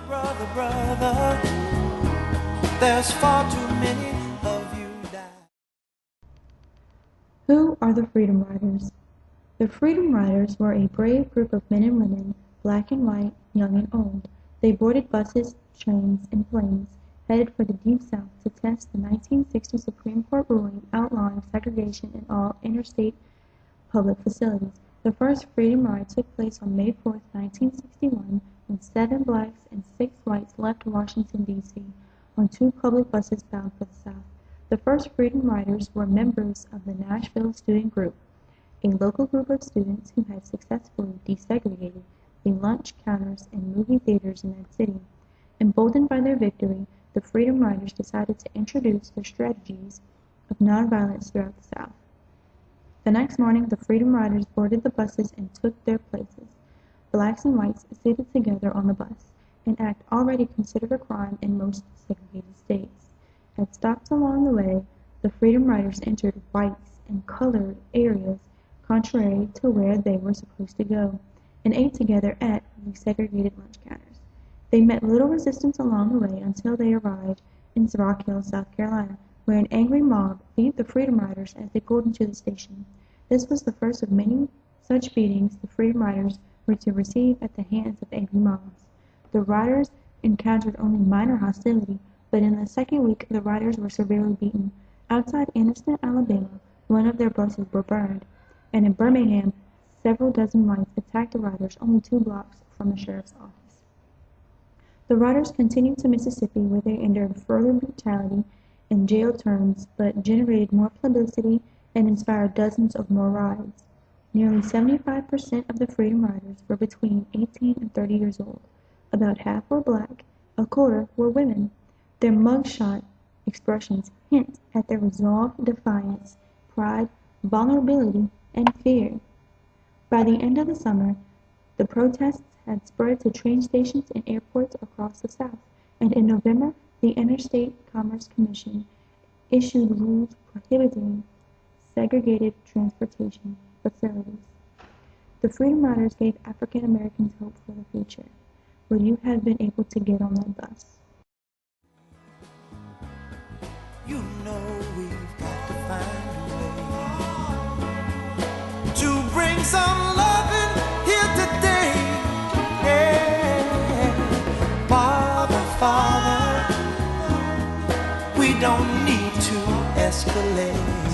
Brother, brother, there's far too many of you die. Who are the Freedom Riders? The Freedom Riders were a brave group of men and women, black and white, young and old. They boarded buses, trains, and planes, headed for the Deep South to test the 1960 Supreme Court ruling outlawing segregation in all interstate public facilities. The first Freedom Ride took place on May 4, 1961, when 7 blacks and 6 whites left Washington, D.C. on 2 public buses bound for the South. The first Freedom Riders were members of the Nashville Student Group, a local group of students who had successfully desegregated the lunch counters and movie theaters in that city. Emboldened by their victory, the Freedom Riders decided to introduce their strategies of nonviolence throughout the South. The next morning, the Freedom Riders boarded the buses and took their places. Blacks and whites seated together on the bus, an act already considered a crime in most segregated states. At stops along the way, the Freedom Riders entered whites and colored areas contrary to where they were supposed to go, and ate together at the segregated lunch counters. They met little resistance along the way until they arrived in Rock Hill, South Carolina, where an angry mob beat the Freedom Riders as they pulled into the station. This was the first of many such beatings the Freedom Riders were to receive at the hands of angry mobs. The riders encountered only minor hostility, but in the second week the riders were severely beaten. Outside Anniston, Alabama, one of their buses were burned, and in Birmingham, several dozen whites attacked the riders only 2 blocks from the sheriff's office. The riders continued to Mississippi, where they endured further brutality and jail terms, but generated more publicity and inspired dozens of more rides. Nearly 75% of the Freedom Riders were between 18 and 30 years old. About half were black, a quarter were women. Their mugshot expressions hint at their resolve, defiance, pride, vulnerability, and fear. By the end of the summer, the protests had spread to train stations and airports across the South, and in November, the Interstate Commerce Commission issued rules prohibiting segregated transportation facilities. The Freedom Riders gave African Americans hope for the future. Would you have been able to get on that bus? You know we've got to find a way to bring some loving here today. Yeah. Father, we don't need to escalate.